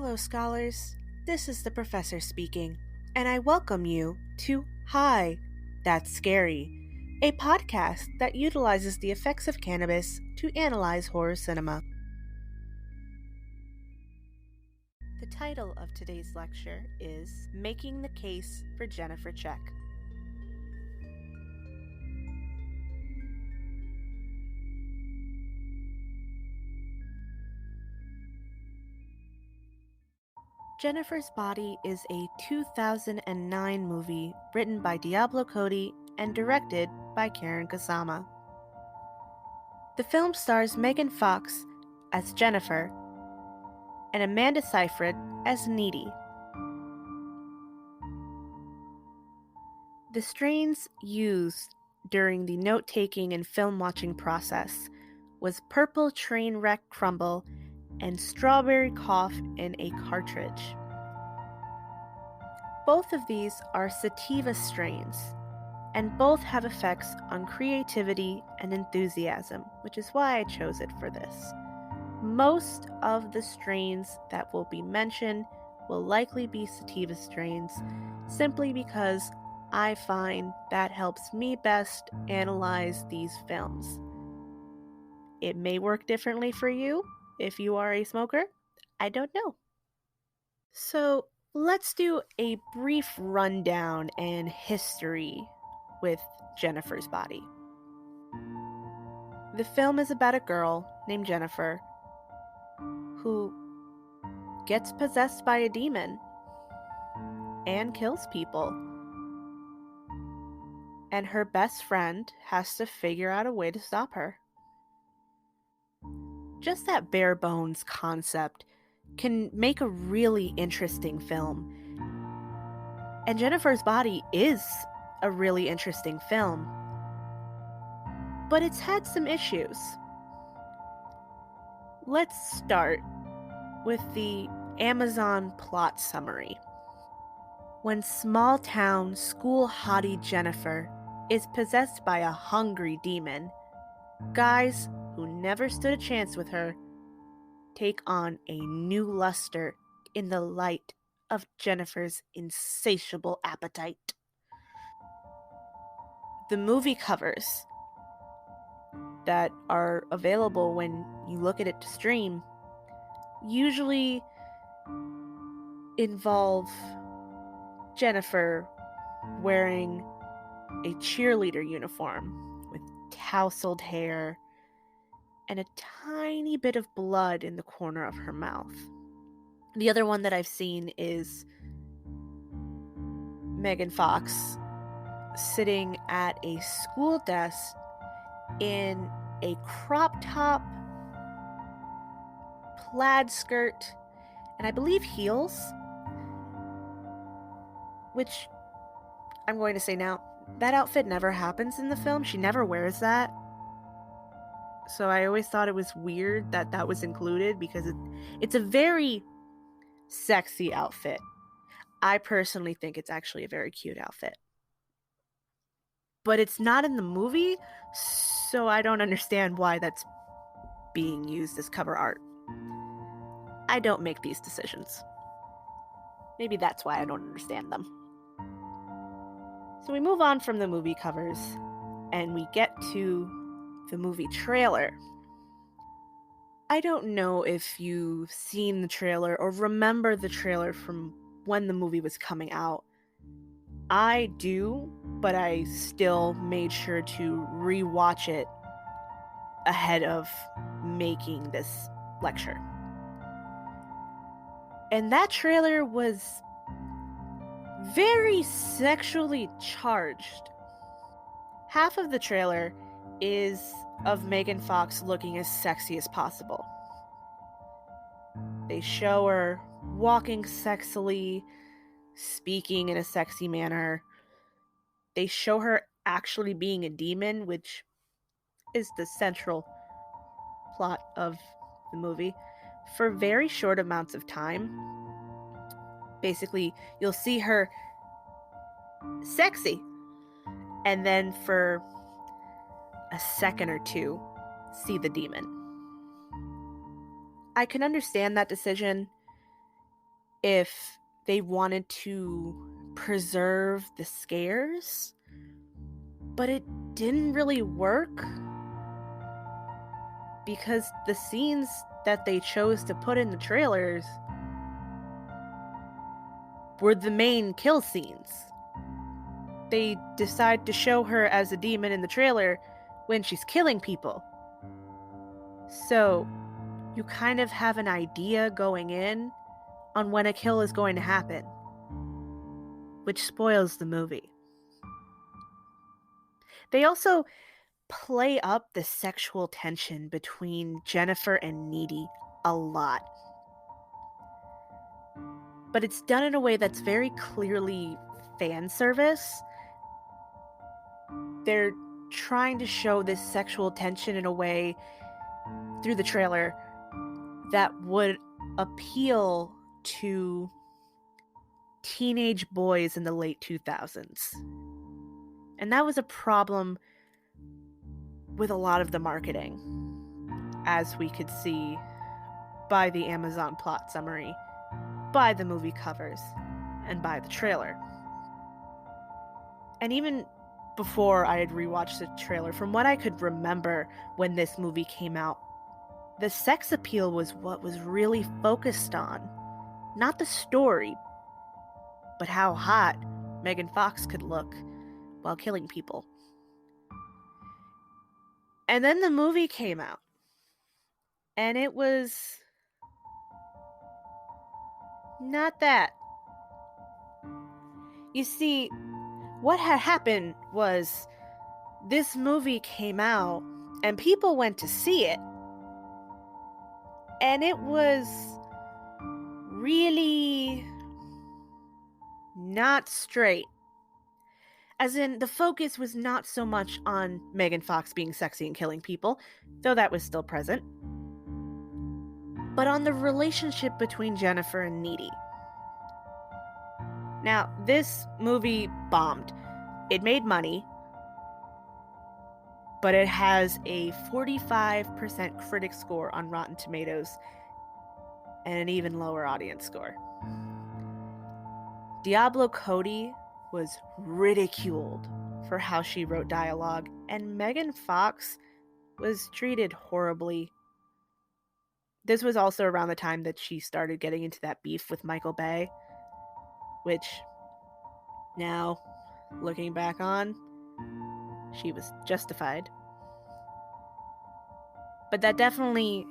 Hello, scholars. This is the professor speaking, and I welcome you to Hi, That's Scary, a podcast that utilizes the effects of cannabis to analyze horror cinema. The title of today's lecture is Making the Case for Jennifer Check. Jennifer's Body is a 2009 movie written by Diablo Cody and directed by Karen Kusama. The film stars Megan Fox as Jennifer and Amanda Seyfried as Needy. The strains used during the note-taking and film-watching process was Purple Trainwreck Crumble and Strawberry Cough in a cartridge. Both of these are sativa strains, and both have effects on creativity and enthusiasm, which is why I chose it for this. Most of the strains that will be mentioned will likely be sativa strains, simply because I find that helps me best analyze these films. It may work differently for you if you are a smoker. I don't know. So let's do a brief rundown and history with Jennifer's Body. The film is about a girl named Jennifer who gets possessed by a demon and kills people. And her best friend has to figure out a way to stop her. Just that bare bones concept can make a really interesting film. And Jennifer's Body is a really interesting film. But it's had some issues. Let's start with the Amazon plot summary. When small-town school hottie Jennifer is possessed by a hungry demon, guys who never stood a chance with her take on a new luster in the light of Jennifer's insatiable appetite. The movie covers that are available when you look at it to stream usually involve Jennifer wearing a cheerleader uniform with tousled hair and a tiny bit of blood in the corner of her mouth. The other one that I've seen is Megan Fox sitting at a school desk in a crop top, plaid skirt, and I believe heels, which I'm going to say now, that outfit never happens in the film. She never wears that. So I always thought it was weird that that was included because it's a very sexy outfit. I personally think it's actually a very cute outfit. But it's not in the movie, so I don't understand why that's being used as cover art. I don't make these decisions. Maybe that's why I don't understand them. So we move on from the movie covers, and we get to the movie trailer. I don't know if you've seen the trailer or remember the trailer from when the movie was coming out. I do, but I still made sure to rewatch it ahead of making this lecture. And that trailer was very sexually charged. Half of the trailer is of Megan Fox looking as sexy as possible. They show her walking sexily, speaking in a sexy manner. They show her actually being a demon, which is the central plot of the movie, for very short amounts of time. Basically, you'll see her sexy, and then for a second or two, see the demon. I can understand that decision. if they wanted to preserve the scares, but it didn't really work because the scenes that they chose to put in the trailers were the main kill scenes. They decide to show her as a demon in the trailer when she's killing people. So you kind of have an idea going in on when a kill is going to happen, which spoils the movie. They also play up the sexual tension between Jennifer and Needy a lot. But it's done in a way that's very clearly fan service. They're trying to show this sexual tension in a way through the trailer that would appeal to teenage boys in the late 2000s. And that was a problem with a lot of the marketing, as we could see by the Amazon plot summary, by the movie covers, and by the trailer. And even before I had rewatched the trailer, from what I could remember when this movie came out, the sex appeal was what was really focused on. Not the story, but how hot Megan Fox could look while killing people. And then the movie came out. And it was not that. You see, what had happened was this movie came out and people went to see it. And it was really not straight. As in, the focus was not so much on Megan Fox being sexy and killing people, though that was still present, but on the relationship between Jennifer and Needy. Now, this movie bombed. It made money, but it has a 45% critic score on Rotten Tomatoes and an even lower audience score. Diablo Cody was ridiculed for how she wrote dialogue, and Megan Fox was treated horribly. This was also around the time that she started getting into that beef with Michael Bay, which now, looking back on, she was justified. But that definitely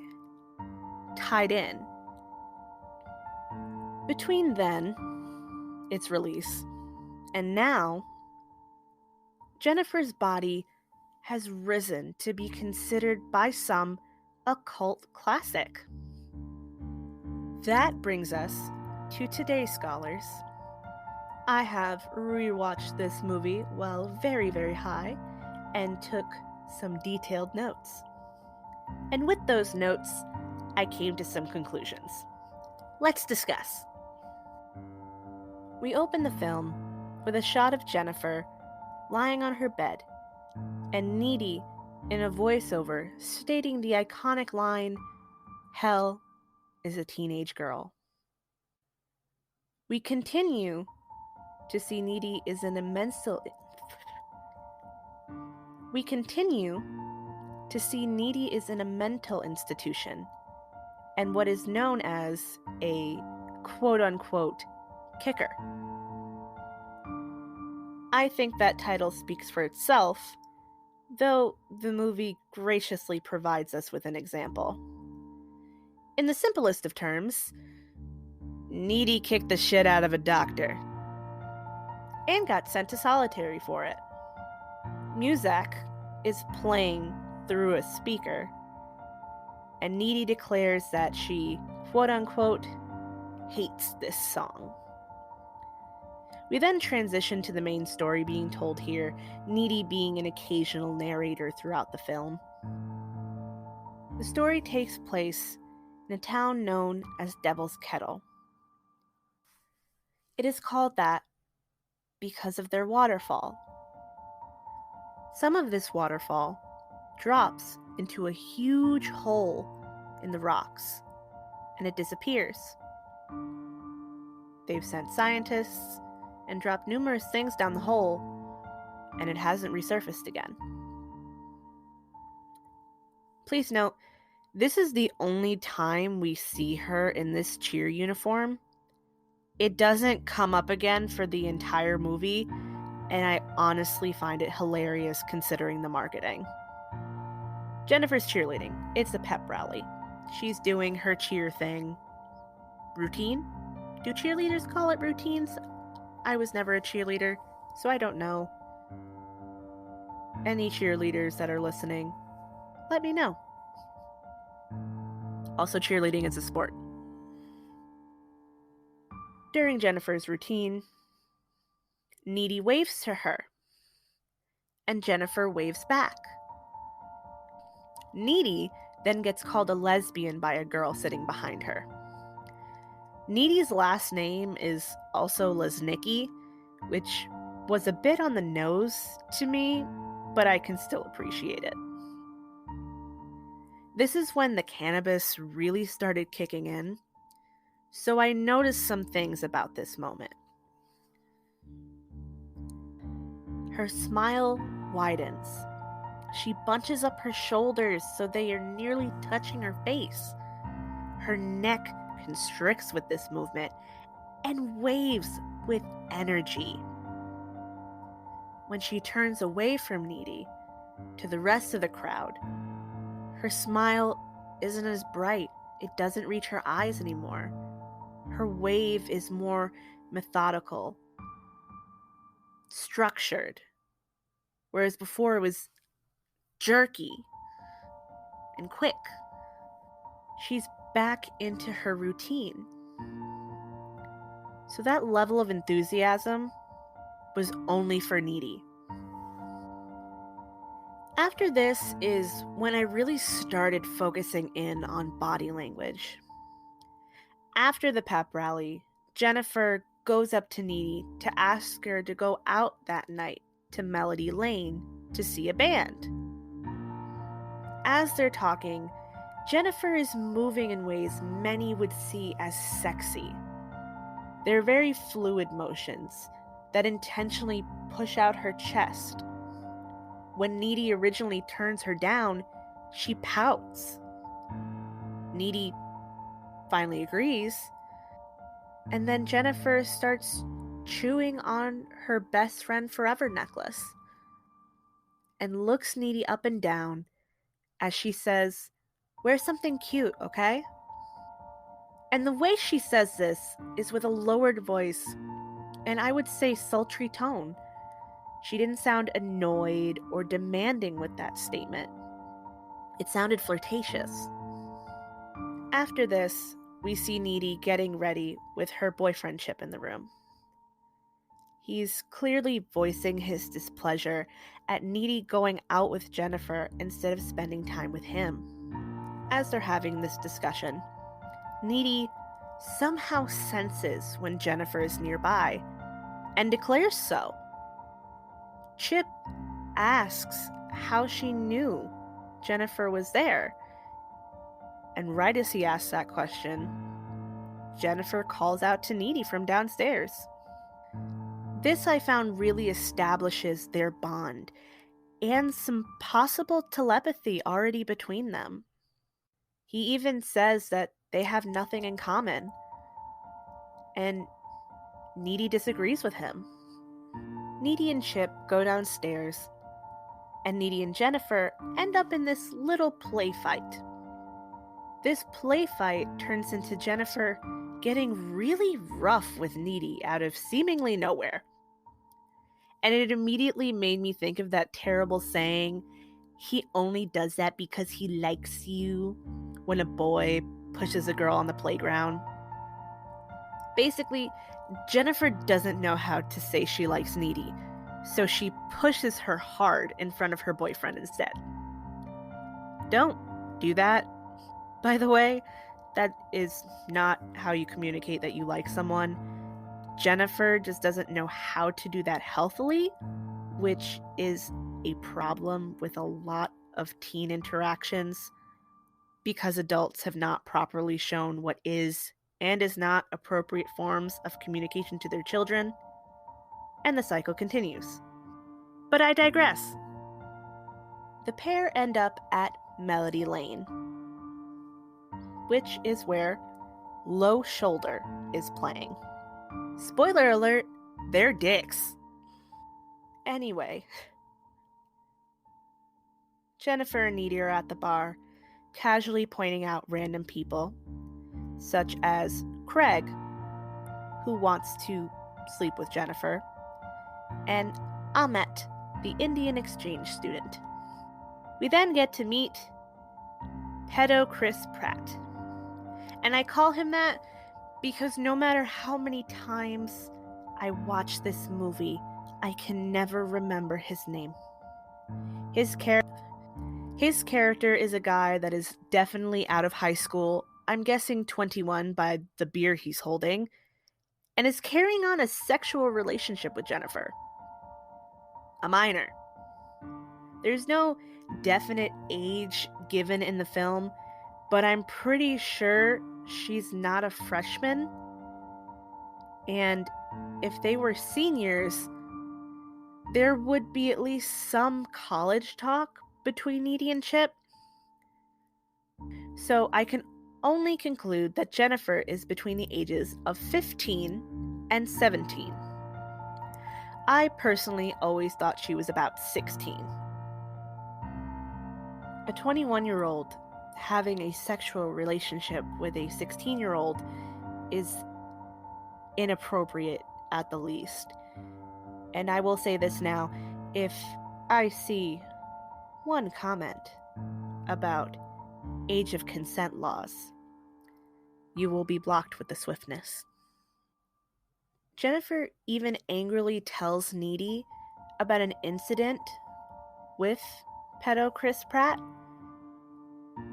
tied in. Between then, its release, and now, Jennifer's Body has risen to be considered by some a cult classic. That brings us to today's scholars. I have rewatched this movie while very, very high and took some detailed notes. And with those notes, I came to some conclusions. Let's discuss. We open the film with a shot of Jennifer lying on her bed, and Needy in a voiceover stating the iconic line, "Hell is a teenage girl." We continue to see Needy is an a mental institution and what is known as a quote-unquote kicker. I think that title speaks for itself, though the movie graciously provides us with an example. In the simplest of terms, Needy kicked the shit out of a doctor and got sent to solitary for it. Music is playing through a speaker, and Needy declares that she, quote-unquote, hates this song. We then transition to the main story being told here, Needy being an occasional narrator throughout the film. The story takes place in a town known as Devil's Kettle. It is called that because of their waterfall. Some of this waterfall drops into a huge hole in the rocks, and it disappears. They've sent scientists and dropped numerous things down the hole, and it hasn't resurfaced again. Please note, this is the only time we see her in this cheer uniform. It doesn't come up again for the entire movie, and I honestly find it hilarious considering the marketing. Jennifer's cheerleading. It's a pep rally. She's doing her cheer thing. Routine? Do cheerleaders call it routines? I was never a cheerleader, so I don't know. Any cheerleaders that are listening, let me know. Also, cheerleading is a sport. During Jennifer's routine, Needy waves to her, and Jennifer waves back. Needy then gets called a lesbian by a girl sitting behind her. Needy's last name is also Lesnicki, which was a bit on the nose to me, but I can still appreciate it. This is when the cannabis really started kicking in, so I noticed some things about this moment. Her smile widens. She bunches up her shoulders so they are nearly touching her face. Her neck constricts with this movement and waves with energy. When she turns away from Needy to the rest of the crowd, her smile isn't as bright. It doesn't reach her eyes anymore. Her wave is more methodical, structured, whereas before it was jerky and quick. She's back into her routine. So that level of enthusiasm was only for Needy. After this is when I really started focusing in on body language. After the pep rally, Jennifer goes up to Needy to ask her to go out that night to Melody Lane to see a band. As they're talking, Jennifer is moving in ways many would see as sexy. They're very fluid motions that intentionally push out her chest. When Needy originally turns her down, she pouts. Needy finally agrees, and then Jennifer starts chewing on her best friend forever necklace and looks Needy up and down as she says, "Wear something cute, okay?" And the way she says this is with a lowered voice, and I would say sultry tone. She didn't sound annoyed or demanding with that statement. It sounded flirtatious. After this, we see Needy getting ready with her boyfriend Chip in the room. He's clearly voicing his displeasure at Needy going out with Jennifer instead of spending time with him. As they're having this discussion, Needy somehow senses when Jennifer is nearby and declares so. Chip asks how she knew Jennifer was there, and right as he asks that question, Jennifer calls out to Needy from downstairs. This I found really establishes their bond and some possible telepathy already between them. He even says that they have nothing in common, and Needy disagrees with him. Needy and Chip go downstairs, and Needy and Jennifer end up in this little play fight. This play fight turns into Jennifer getting really rough with Needy out of seemingly nowhere. And it immediately made me think of that terrible saying, "He only does that because he likes you," when a boy pushes a girl on the playground. Basically, Jennifer doesn't know how to say she likes Needy, so she pushes her hard in front of her boyfriend instead. Don't do that, by the way. That is not how you communicate that you like someone. Jennifer just doesn't know how to do that healthily, which is a problem with a lot of teen interactions because adults have not properly shown what is and is not appropriate forms of communication to their children, and the cycle continues. But I digress. The pair end up at Melody Lane, which is where Low Shoulder is playing. Spoiler alert, they're dicks. Anyway, Jennifer and Needy are at the bar, casually pointing out random people, such as Craig, who wants to sleep with Jennifer, and Ahmet, the Indian exchange student. We then get to meet pedo Chris Pratt. And I call him that because no matter how many times I watch this movie, I can never remember his name. His character is a guy that is definitely out of high school, I'm guessing 21 by the beer he's holding, and is carrying on a sexual relationship with Jennifer. A minor. There's no definite age given in the film, but I'm pretty sure she's not a freshman. And if they were seniors, there would be at least some college talk between Needy and Chip. So I can only conclude that Jennifer is between the ages of 15 and 17. I personally always thought she was about 16. A 21-year-old having a sexual relationship with a 16-year-old is inappropriate at the least. And I will say this now, if I see one comment about age of consent laws, you will be blocked with the swiftness. Jennifer even angrily tells Needy about an incident with pedo Chris Pratt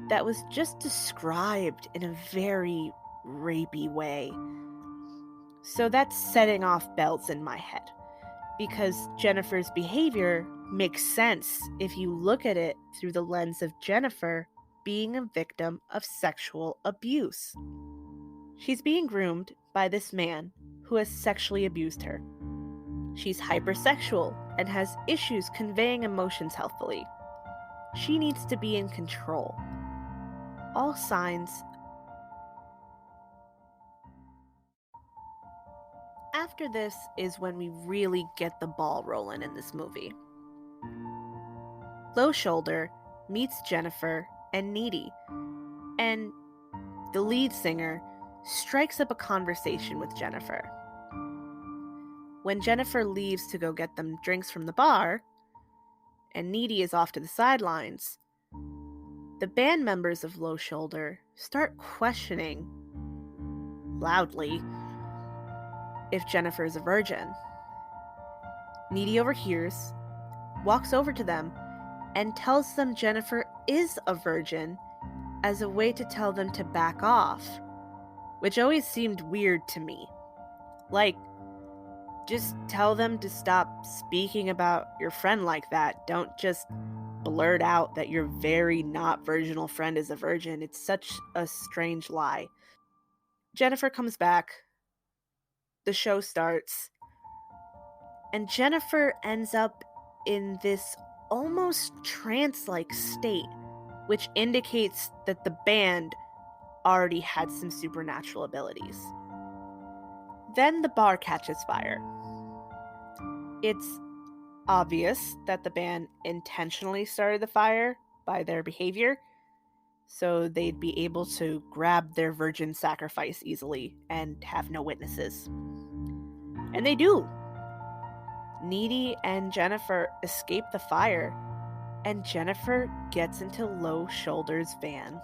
that was just described in a very rapey way. So that's setting off bells in my head, because Jennifer's behavior makes sense if you look at it through the lens of Jennifer being a victim of sexual abuse. She's being groomed by this man who has sexually abused her. She's hypersexual and has issues conveying emotions healthfully. She needs to be in control. All signs. After this is when we really get the ball rolling in this movie. Low Shoulder meets Jennifer and Needy, and the lead singer strikes up a conversation with Jennifer. When Jennifer leaves to go get them drinks from the bar, and Needy is off to the sidelines, the band members of Low Shoulder start questioning, loudly, if Jennifer is a virgin. Needy overhears, walks over to them, and tells them Jennifer is a virgin as a way to tell them to back off, which always seemed weird to me. Like, just tell them to stop speaking about your friend like that. Don't just blurt out that your very not virginal friend is a virgin. It's such a strange lie. Jennifer comes back. The show starts. And Jennifer ends up in this almost trance-like state, which indicates that the band already had some supernatural abilities. Then the bar catches fire. It's obvious that the band intentionally started the fire by their behavior, so they'd be able to grab their virgin sacrifice easily and have no witnesses. And they do. Needy and Jennifer escape the fire, and Jennifer gets into Low Shoulder's van.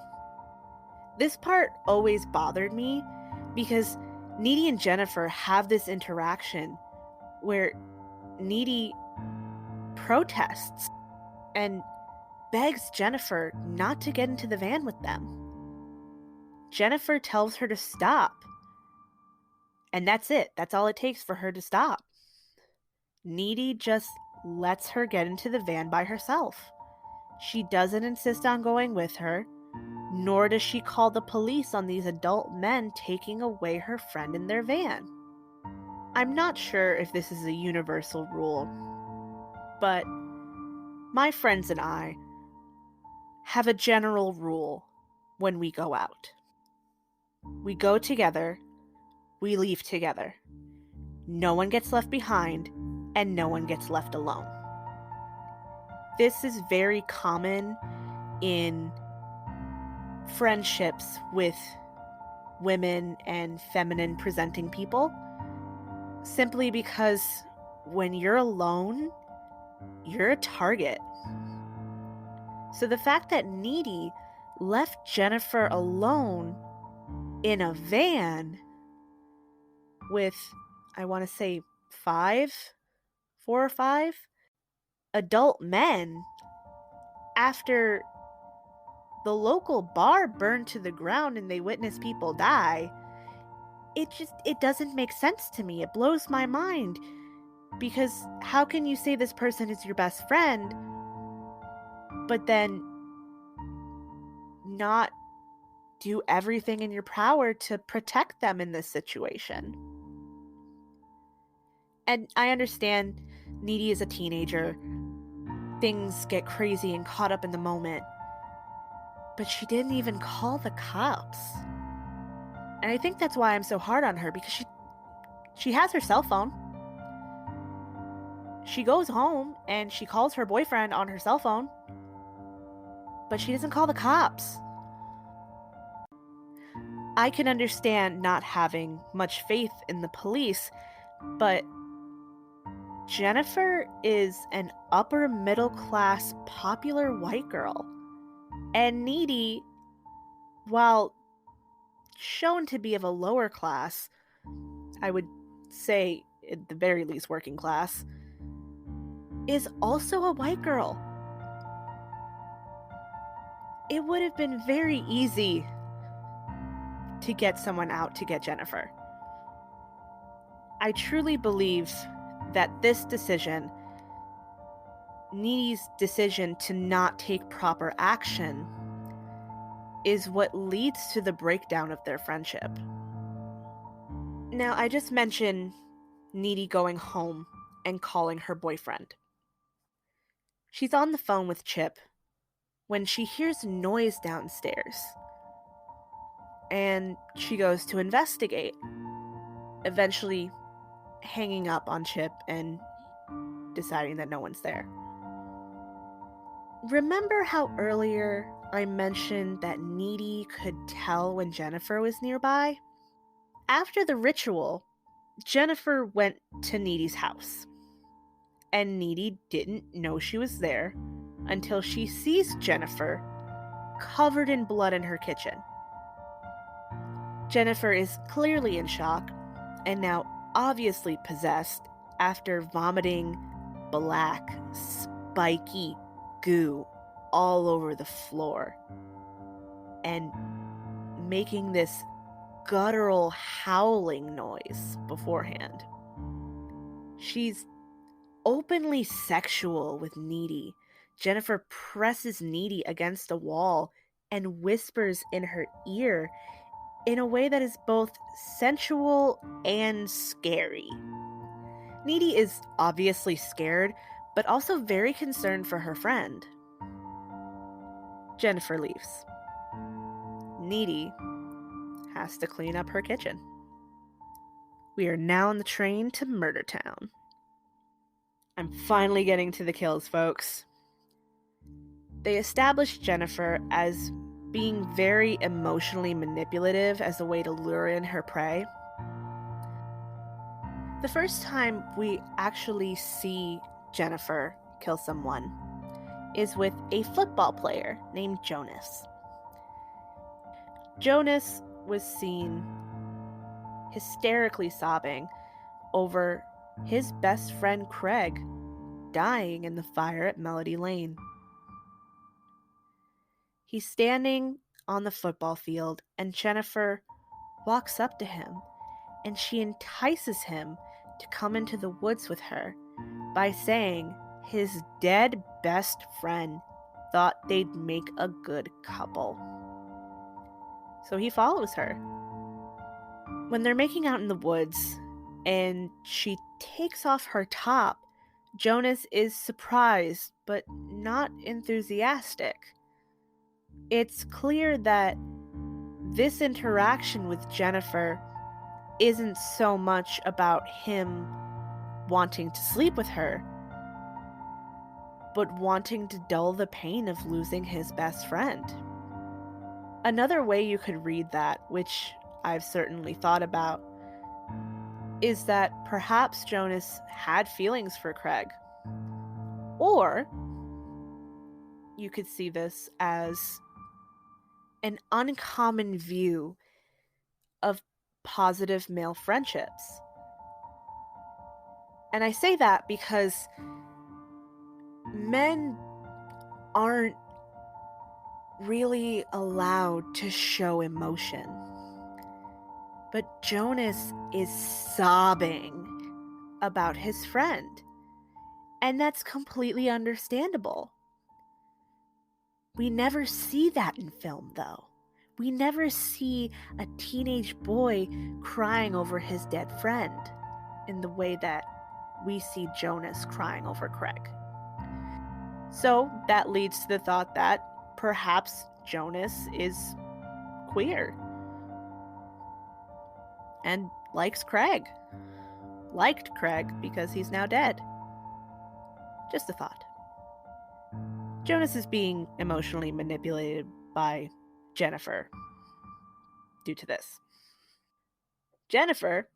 This part always bothered me because Needy and Jennifer have this interaction where Needy protests and begs Jennifer not to get into the van with them. Jennifer tells her to stop. And that's it. That's all it takes for her to stop. Needy just lets her get into the van by herself. She doesn't insist on going with her. Nor does she call the police on these adult men taking away her friend in their van. I'm not sure if this is a universal rule, but my friends and I have a general rule when we go out. We go together, we leave together. No one gets left behind, and no one gets left alone. This is very common in friendships with women and feminine presenting people, simply because when you're alone, you're a target. So the fact that Needy left Jennifer alone in a van with, I want to say, 4 or 5 adult men after the local bar burned to the ground and they witnessed people die, it doesn't make sense to me. It blows my mind, because how can you say this person is your best friend but then not do everything in your power to protect them in this situation? And I understand Needy is a teenager. Things get crazy and caught up in the moment. But she didn't even call the cops. And I think that's why I'm so hard on her, because she has her cell phone. She goes home and she calls her boyfriend on her cell phone, but she doesn't call the cops. I can understand not having much faith in the police, but Jennifer is an upper middle class popular white girl. And Needy, while shown to be of a lower class, I would say at the very least working class, is also a white girl. It would have been very easy to get someone out to get Jennifer. I truly believe that this decision, Needy's decision to not take proper action, is what leads to the breakdown of their friendship. Now, I just mentioned Needy going home and calling her boyfriend. She's on the phone with Chip when she hears noise downstairs, and she goes to investigate, eventually hanging up on Chip and deciding that no one's there. Remember how earlier I mentioned that Needy could tell when Jennifer was nearby? After the ritual, Jennifer went to Needy's house, and Needy didn't know she was there until she sees Jennifer covered in blood in her kitchen. Jennifer is clearly in shock and now obviously possessed after vomiting black, spiky goo all over the floor and making this guttural howling noise beforehand. She's openly sexual with Needy. Jennifer presses Needy against the wall and whispers in her ear in a way that is both sensual and scary. Needy is obviously scared, but also very concerned for her friend. Jennifer leaves. Needy has to clean up her kitchen. We are now on the train to Murder Town. I'm finally getting to the kills, folks. They established Jennifer as being very emotionally manipulative as a way to lure in her prey. The first time we actually see Jennifer kill someone is with a football player named Jonas. Jonas was seen hysterically sobbing over his best friend Craig dying in the fire at Melody Lane. He's standing on the football field, and Jennifer walks up to him, and she entices him to come into the woods with her by saying his dead best friend thought they'd make a good couple. so he follows her. When they're making out in the woods and she takes off her top, Jonas is surprised but not enthusiastic. It's clear that this interaction with Jennifer isn't so much about him wanting to sleep with her, but wanting to dull the pain of losing his best friend. Another way you could read that, which I've certainly thought about, is that perhaps Jonas had feelings for Craig. Or you could see this as an uncommon view of positive male friendships. And I say that because men aren't really allowed to show emotion. But Jonas is sobbing about his friend. And that's completely understandable. We never see that in film, though. We never see a teenage boy crying over his dead friend in the way that we see Jonas crying over Craig. So that leads to the thought that perhaps Jonas is queer and likes Craig. Liked Craig because he's now dead. Just a thought. Jonas is being emotionally manipulated by Jennifer due to this. Jennifer,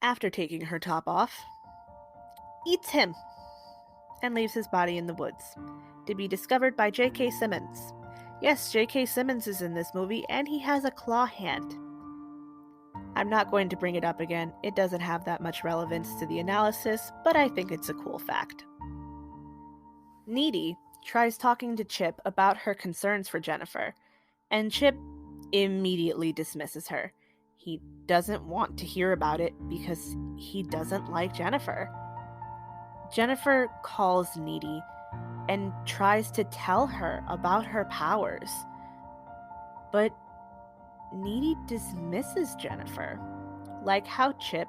after taking her top off, eats him and leaves his body in the woods to be discovered by J.K. Simmons. Yes, J.K. Simmons is in this movie and he has a claw hand. I'm not going to bring it up again. It doesn't have that much relevance to the analysis, but I think it's a cool fact. Needy tries talking to Chip about her concerns for Jennifer, and Chip immediately dismisses her. He doesn't want to hear about it because he doesn't like Jennifer. Jennifer calls Needy and tries to tell her about her powers, but Needy dismisses Jennifer, like how Chip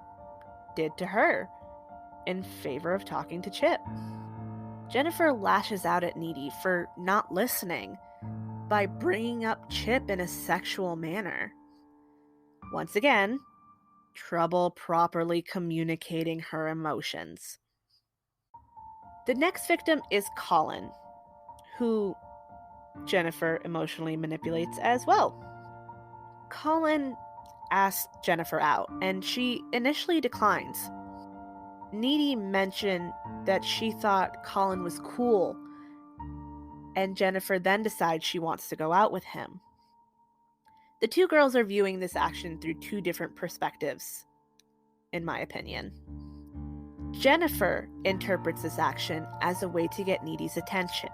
did to her, in favor of talking to Chip. Jennifer lashes out at Needy for not listening by bringing up Chip in a sexual manner. Once again, trouble properly communicating her emotions. The next victim is Colin, who Jennifer emotionally manipulates as well. Colin asks Jennifer out, and she initially declines. Needy mentioned that she thought Colin was cool, and Jennifer then decides she wants to go out with him. The two girls are viewing this action through two different perspectives, in my opinion. Jennifer interprets this action as a way to get Needy's attention,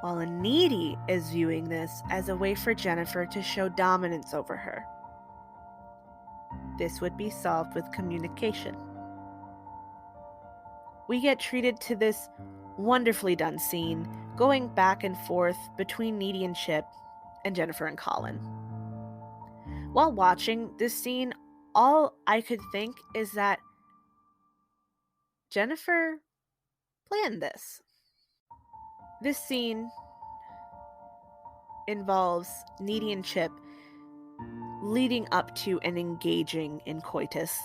while Needy is viewing this as a way for Jennifer to show dominance over her. This would be solved with communication. We get treated to this wonderfully done scene going back and forth between Needy and Chip and Jennifer and Colin. While watching this scene, all I could think is that Jennifer planned this. This scene involves Needy and Chip leading up to and engaging in coitus,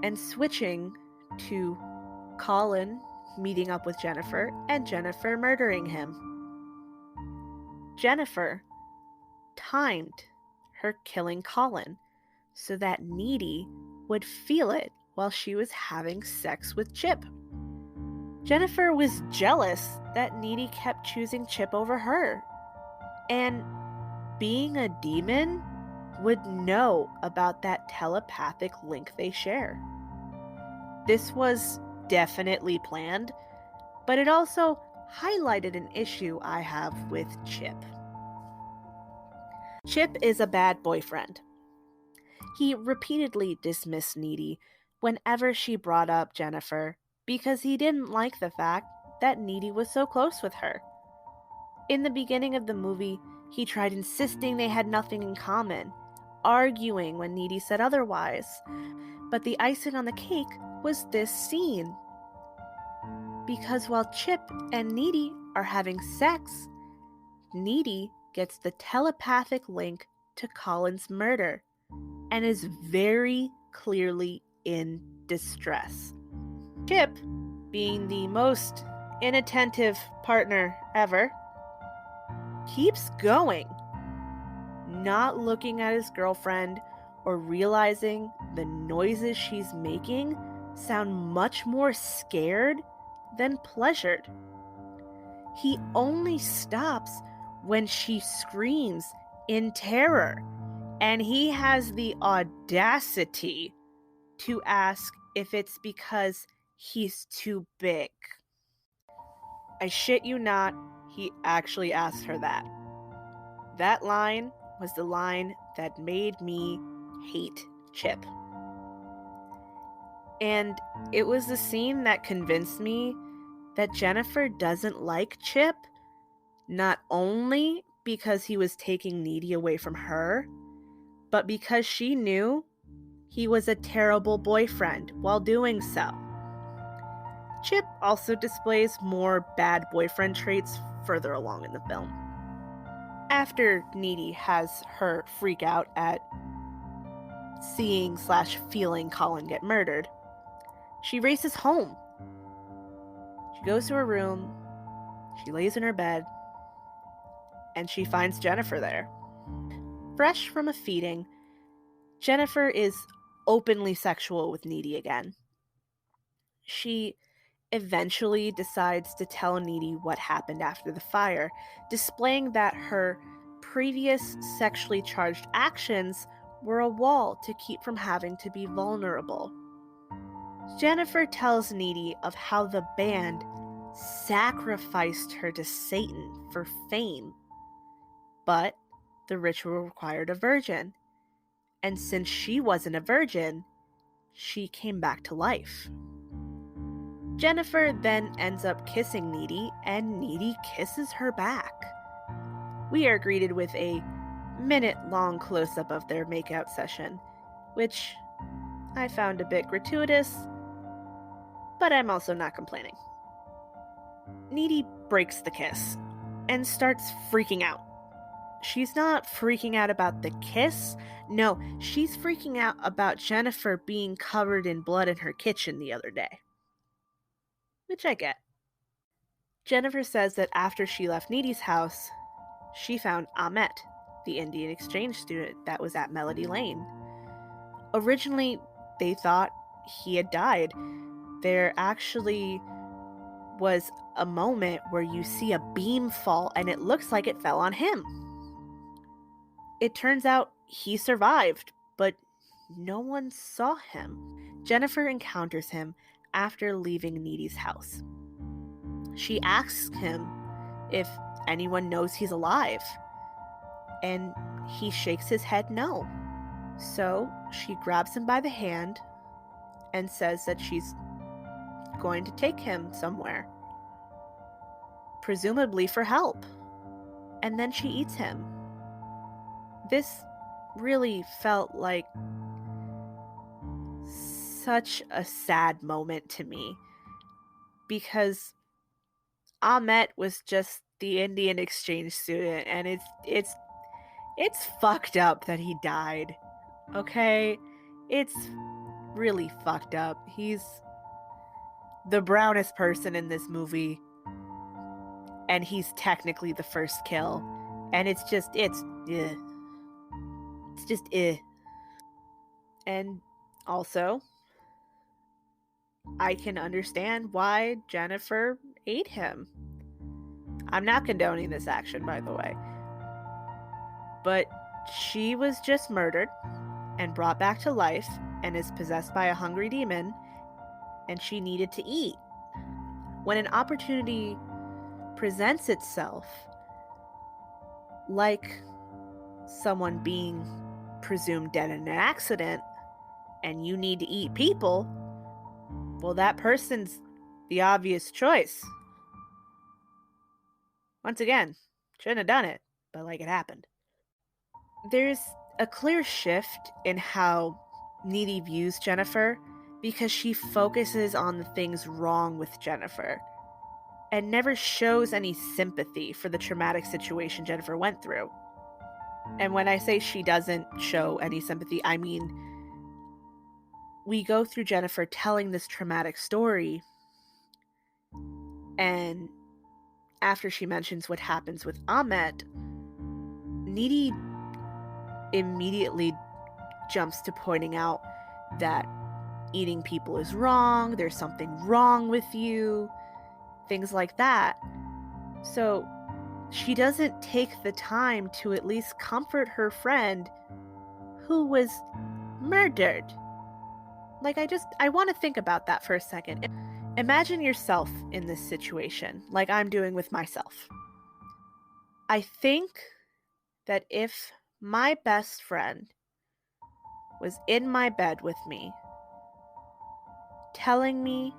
and switching to Colin meeting up with Jennifer and Jennifer murdering him. Jennifer timed her killing Colin so that Needy would feel it while she was having sex with Chip. Jennifer was jealous that Needy kept choosing Chip over her, and being a demon would know about that telepathic link they share. This was definitely planned, but it also highlighted an issue I have with Chip. Chip is a bad boyfriend. He repeatedly dismissed Needy whenever she brought up Jennifer because he didn't like the fact that Needy was so close with her. In the beginning of the movie, He tried insisting they had nothing in common, arguing when Needy said otherwise. But the icing on the cake was this scene. Because while Chip and Needy are having sex, Needy gets the telepathic link to Colin's murder and is very clearly in distress. Chip, being the most inattentive partner ever, keeps going, not looking at his girlfriend or realizing the noises she's making sound much more scared than pleasured. He only stops when she screams in terror, and he has the audacity to ask if it's because he's too big. I shit you not, he actually asked her that. That line was the line that made me hate Chip. And it was the scene that convinced me that Jennifer doesn't like Chip, not only because he was taking Needy away from her, but because she knew he was a terrible boyfriend while doing so. Chip also displays more bad boyfriend traits further along in the film. After Needy has her freak out at seeing/feeling Colin get murdered, she races home. She goes to her room, she lays in her bed, and she finds Jennifer there. Fresh from a feeding, Jennifer is openly sexual with Needy again. She eventually decides to tell Needy what happened after the fire, displaying that her previous sexually charged actions were a wall to keep from having to be vulnerable. Jennifer tells Needy of how the band sacrificed her to Satan for fame, but the ritual required a virgin, and since she wasn't a virgin, she came back to life. Jennifer then ends up kissing Needy, and Needy kisses her back. We are greeted with a minute-long close-up of their makeout session, which I found a bit gratuitous, but I'm also not complaining. Needy breaks the kiss and starts freaking out. She's not freaking out about the kiss. No, she's freaking out about Jennifer being covered in blood in her kitchen the other day. Which I get. Jennifer says that after she left Needy's house, she found Ahmet, the Indian exchange student that was at Melody Lane. Originally, they thought he had died. There actually was a moment where you see a beam fall and it looks like it fell on him. It turns out he survived, but no one saw him. Jennifer encounters him after leaving Needy's house. She asks him if anyone knows he's alive, and he shakes his head no. So she grabs him by the hand and says that she's going to take him somewhere, presumably for help, and then she eats him. This really felt like such a sad moment to me, because Ahmet was just the Indian exchange student, and it's fucked up that he died. Okay? It's really fucked up. He's the brownest person in this movie, and he's technically the first kill, and it's just And also, I can understand why Jennifer ate him. I'm not condoning this action, by the way. But she was just murdered and brought back to life and is possessed by a hungry demon, and she needed to eat. When an opportunity presents itself, like someone being presumed dead in an accident, and you need to eat people, well, that person's the obvious choice. Once again, shouldn't have done it, but like it happened. There's a clear shift in how Needy views Jennifer because she focuses on the things wrong with Jennifer and never shows any sympathy for the traumatic situation Jennifer went through. And when I say she doesn't show any sympathy, I mean we go through Jennifer telling this traumatic story, and after she mentions what happens with Ahmet, Needy immediately jumps to pointing out that eating people is wrong, there's something wrong with you, things like that. So she doesn't take the time to at least comfort her friend who was murdered. Like, I want to think about that for a second. Imagine yourself in this situation, like I'm doing with myself. I think that if my best friend was in my bed with me, telling me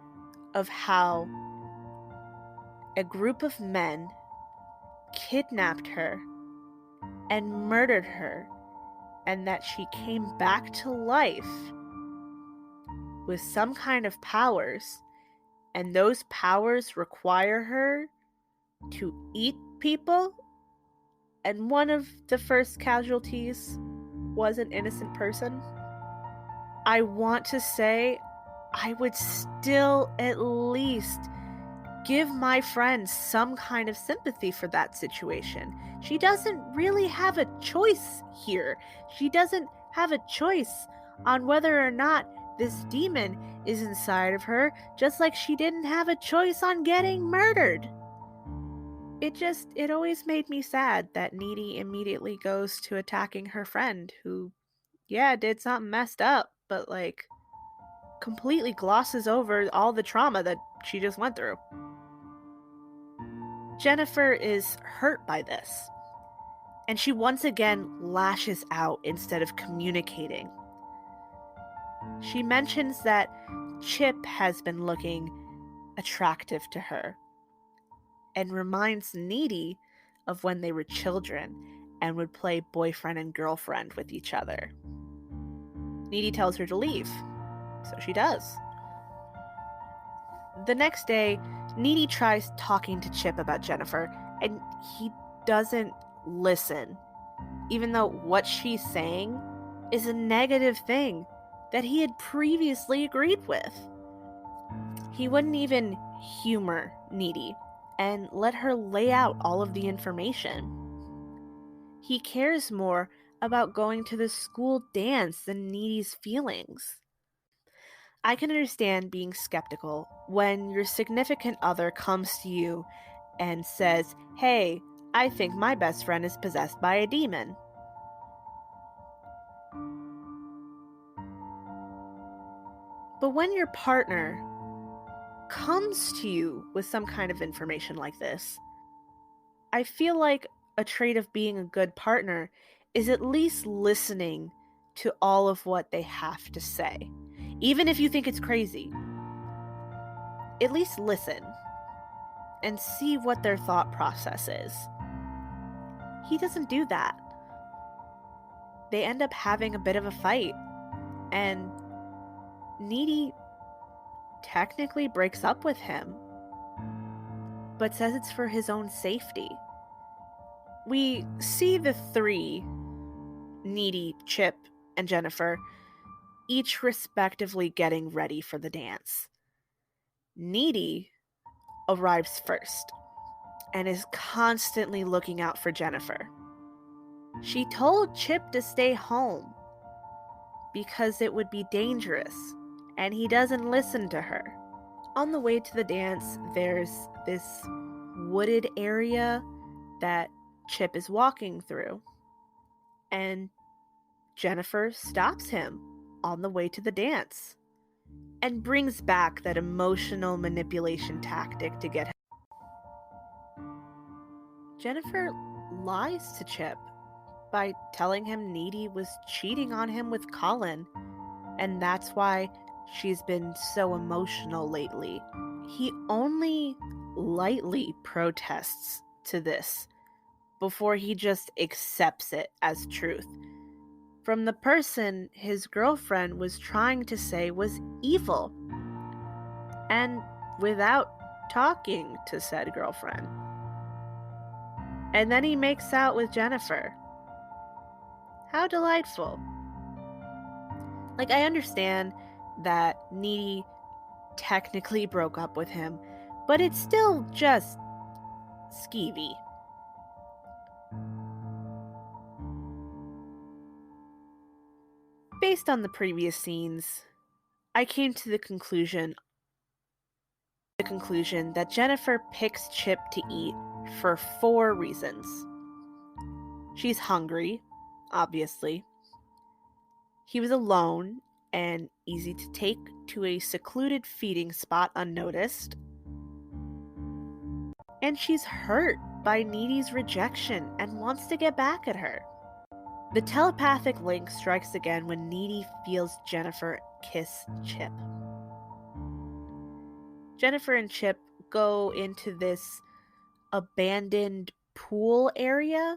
of how a group of men kidnapped her and murdered her, and that she came back to life with some kind of powers, and those powers require her to eat people, and one of the first casualties was an innocent person, I want to say I would still at least give my friend some kind of sympathy for that situation. She doesn't really have a choice here. She doesn't have a choice on whether or not this demon is inside of her, just like she didn't have a choice on getting murdered. It always made me sad that Needy immediately goes to attacking her friend who, yeah, did something messed up, but like completely glosses over all the trauma that she just went through. Jennifer is hurt by this, and she once again lashes out instead of communicating. She mentions that Chip has been looking attractive to her and reminds Needy of when they were children and would play boyfriend and girlfriend with each other. Needy tells her to leave, so she does. The next day, Needy tries talking to Chip about Jennifer, and he doesn't listen, even though what she's saying is a negative thing that he had previously agreed with. He wouldn't even humor Needy and let her lay out all of the information. He cares more about going to the school dance than Needy's feelings. I can understand being skeptical when your significant other comes to you and says, "Hey, I think my best friend is possessed by a demon." But when your partner comes to you with some kind of information like this, I feel like a trait of being a good partner is at least listening to all of what they have to say. Even if you think it's crazy, at least listen and see what their thought process is. He doesn't do that. They end up having a bit of a fight, and Needy technically breaks up with him, but says it's for his own safety. We see the three, Needy, Chip, and Jennifer, each respectively getting ready for the dance. Needy arrives first and is constantly looking out for Jennifer. She told Chip to stay home because it would be dangerous, and he doesn't listen to her. On the way to the dance, there's this wooded area that Chip is walking through, and Jennifer stops him on the way to the dance and brings back that emotional manipulation tactic to get him. Jennifer lies to Chip by telling him Needy was cheating on him with Colin, and that's why she's been so emotional lately. He only lightly protests to this, before he just accepts it as truth from the person his girlfriend was trying to say was evil, and without talking to said girlfriend. And then he makes out with Jennifer. How delightful. Like, I understand that Needy technically broke up with him, but it's still just skeevy. Based on the previous scenes, I came to the conclusion that Jennifer picks Chip to eat for 4 reasons. She's hungry, obviously. He was alone and easy to take to a secluded feeding spot unnoticed. And she's hurt by Needy's rejection and wants to get back at her. The telepathic link strikes again when Needy feels Jennifer kiss Chip. Jennifer and Chip go into this abandoned pool area.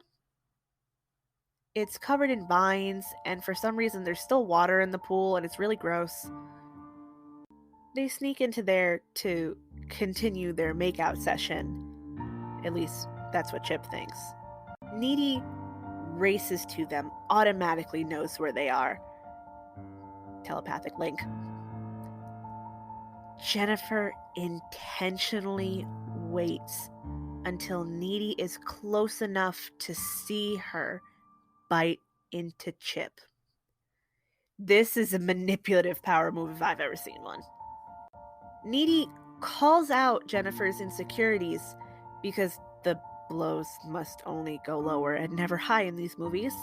It's covered in vines, and for some reason there's still water in the pool, and it's really gross. They sneak into there to continue their makeout session. At least that's what Chip thinks. Needy races to them, automatically knows where they are. Telepathic link. Jennifer intentionally waits until Needy is close enough to see her bite into Chip. This is a manipulative power move if I've ever seen one. Needy calls out Jennifer's insecurities because the blows must only go lower and never high in these movies.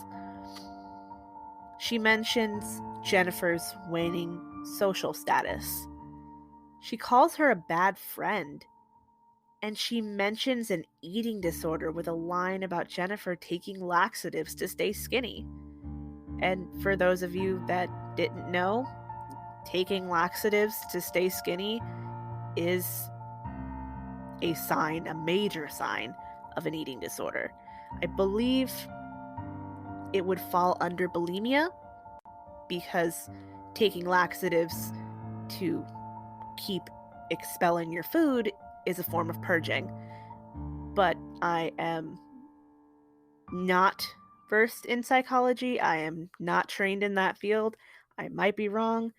She mentions Jennifer's waning social status. She calls her a bad friend, and she mentions an eating disorder with a line about Jennifer taking laxatives to stay skinny. And for those of you that didn't know, taking laxatives to stay skinny is a sign, a major sign of an eating disorder. I believe it would fall under bulimia because taking laxatives to keep expelling your food is a form of purging. But I am not versed in psychology. I am not trained in that field. I might be wrong,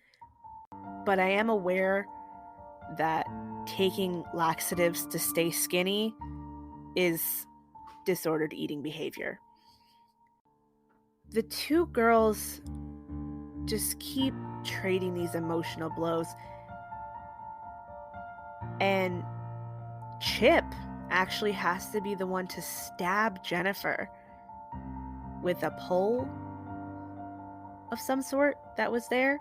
but I am aware that taking laxatives to stay skinny is disordered eating behavior. The two girls just keep trading these emotional blows. And Chip actually has to be the one to stab Jennifer with a pole of some sort that was there.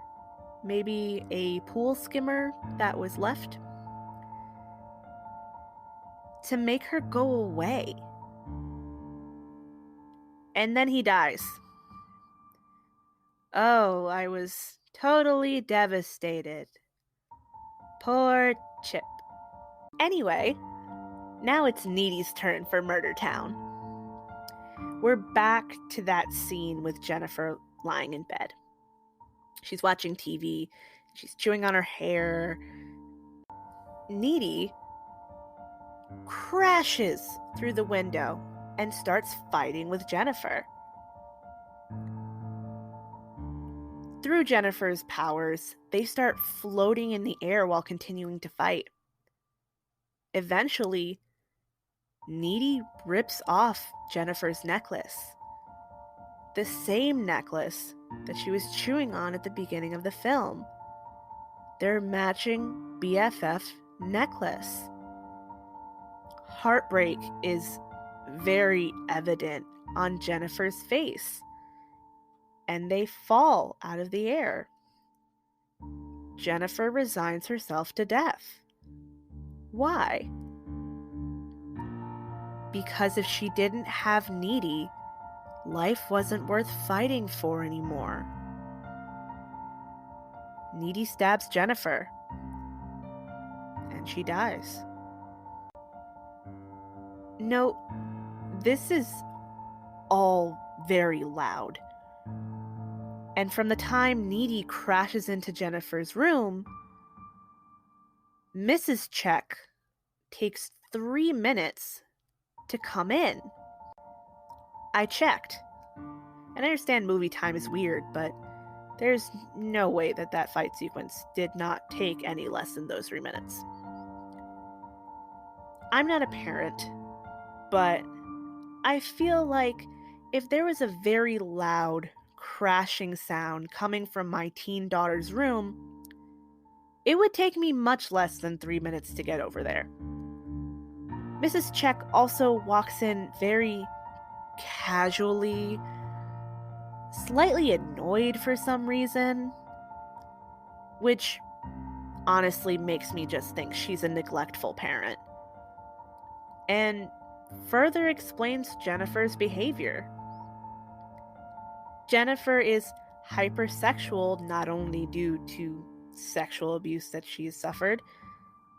Maybe a pool skimmer that was left, to make her go away. And then he dies. Oh, I was totally devastated. Poor Chip. Anyway, now it's Needy's turn for Murder Town. We're back to that scene with Jennifer lying in bed. She's watching TV. She's chewing on her hair. Needy crashes through the window and starts fighting with Jennifer. Through Jennifer's powers, they start floating in the air while continuing to fight. Eventually, Needy rips off Jennifer's necklace. The same necklace that she was chewing on at the beginning of the film. Their matching BFF necklace. Heartbreak is very evident on Jennifer's face, and they fall out of the air. Jennifer resigns herself to death. Why? Because if she didn't have Needy, life wasn't worth fighting for anymore. Needy stabs Jennifer, and she dies. Note, this is all very loud. And from the time Needy crashes into Jennifer's room, Mrs. Check takes 3 minutes to come in. I checked. And I understand movie time is weird, but there's no way that fight sequence did not take any less than those 3 minutes. I'm not a parent, but I feel like if there was a very loud crashing sound coming from my teen daughter's room, it would take me much less than 3 minutes to get over there. Mrs. Check also walks in very casually, slightly annoyed for some reason, which honestly makes me just think she's a neglectful parent, and further explains Jennifer's behavior. Jennifer is hypersexual not only due to sexual abuse that she's suffered,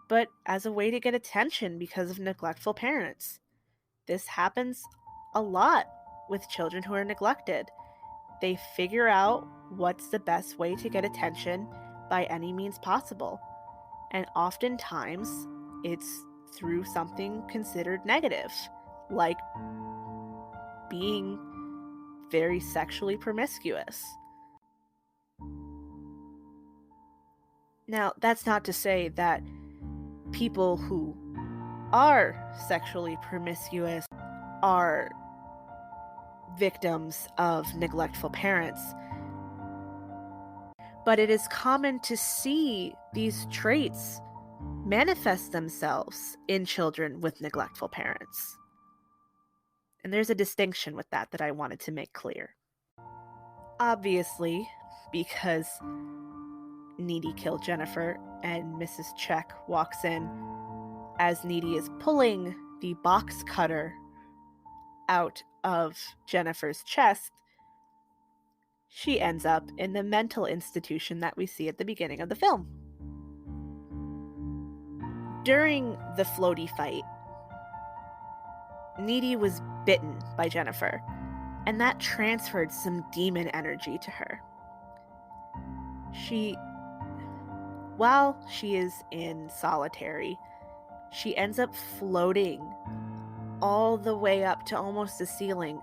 but as a way to get attention because of neglectful parents. This happens a lot with children who are neglected. They figure out what's the best way to get attention by any means possible. And oftentimes, it's through something considered negative, like being very sexually promiscuous. Now, that's not to say that people who are sexually promiscuous are victims of neglectful parents. But it is common to see these traits manifest themselves in children with neglectful parents. And there's a distinction with that I wanted to make clear. Obviously, because Needy killed Jennifer and Mrs. Check walks in as Needy is pulling the box cutter out of Jennifer's chest, she ends up in the mental institution that we see at the beginning of the film. During the floaty fight, Needy was bitten by Jennifer, and that transferred some demon energy to her. While she is in solitary, she ends up floating all the way up to almost the ceiling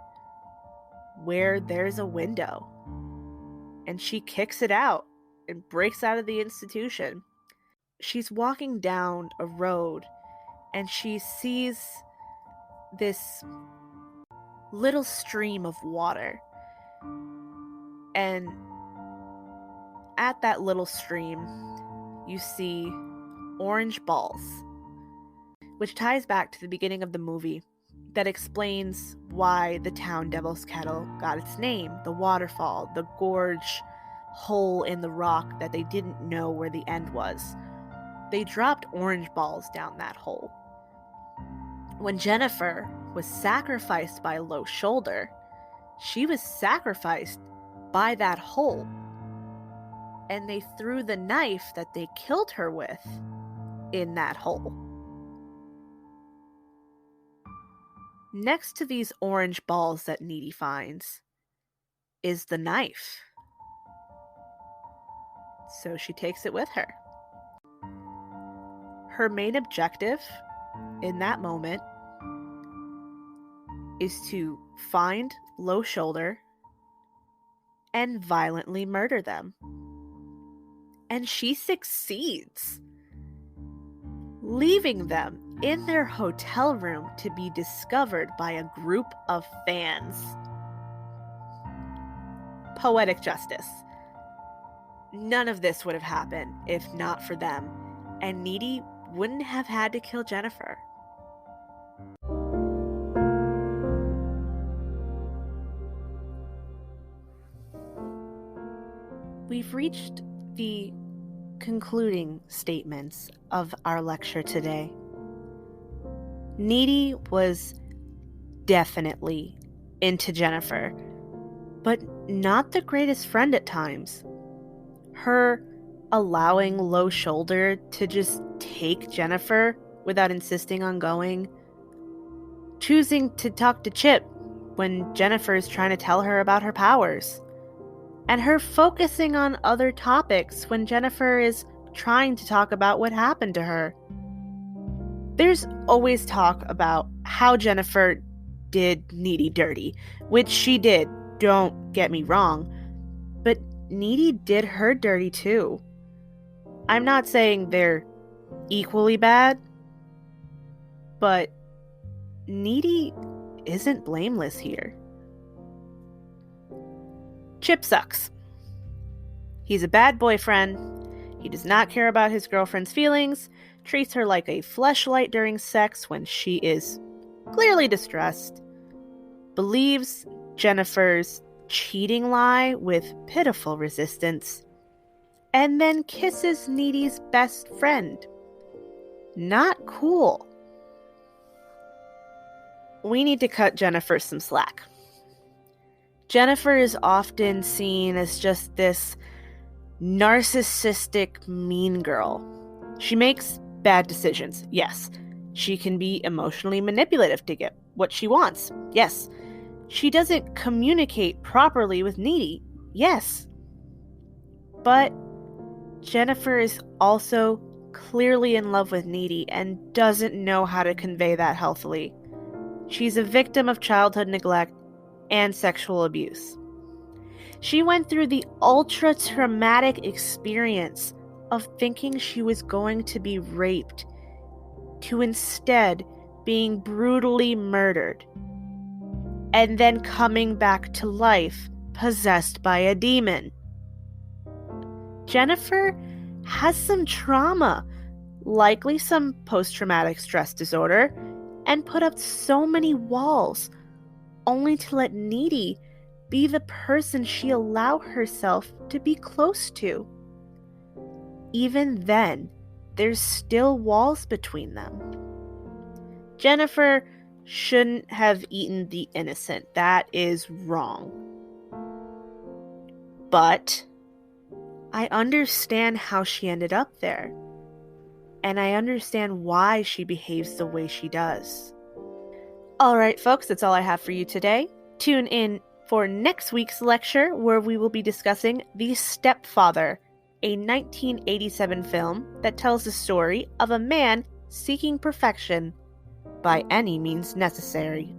where there's a window. And she kicks it out and breaks out of the institution. She's walking down a road and she sees this little stream of water. And at that little stream, you see orange balls, which ties back to the beginning of the movie that explains why the town Devil's Kettle got its name. The waterfall, the gorge hole in the rock that they didn't know where the end was. They dropped orange balls down that hole. When Jennifer was sacrificed by Low Shoulder, she was sacrificed by that hole. And they threw the knife that they killed her with in that hole. Next to these orange balls that Needy finds is the knife. So she takes it with her. Her main objective in that moment is to find Low Shoulder and violently murder them. And she succeeds, leaving them in their hotel room to be discovered by a group of fans. Poetic justice. None of this would have happened if not for them, and Needy wouldn't have had to kill Jennifer. We've reached the concluding statements of our lecture today. Needy was definitely into Jennifer, but not the greatest friend at times. Her allowing Low Shoulder to just take Jennifer without insisting on going choosing to talk to Chip when Jennifer is trying to tell her about her powers, and her focusing on other topics when Jennifer is trying to talk about what happened to her. There's always talk about how Jennifer did Needy dirty, which she did, don't get me wrong, but Needy did her dirty too. I'm not saying they're equally bad, but Needy isn't blameless here. Chip sucks. He's a bad boyfriend. He does not care about his girlfriend's feelings, treats her like a fleshlight during sex when she is clearly distressed, believes Jennifer's cheating lie with pitiful resistance, and then kisses Needy's best friend. Not cool. We need to cut Jennifer some slack. Jennifer is often seen as just this narcissistic mean girl. She makes bad decisions, yes. She can be emotionally manipulative to get what she wants, yes. She doesn't communicate properly with Needy, yes. But Jennifer is also clearly in love with Needy and doesn't know how to convey that healthily. She's a victim of childhood neglect and sexual abuse. She went through the ultra-traumatic experience of thinking she was going to be raped, to instead being brutally murdered, and then coming back to life, possessed by a demon. Jennifer has some trauma, likely some post-traumatic stress disorder, and put up so many walls, only to let Needy be the person she allowed herself to be close to. Even then, there's still walls between them. Jennifer shouldn't have eaten the innocent. That is wrong. But I understand how she ended up there. And I understand why she behaves the way she does. Alright folks, that's all I have for you today. Tune in for next week's lecture where we will be discussing The Stepfather, a 1987 film that tells the story of a man seeking perfection by any means necessary.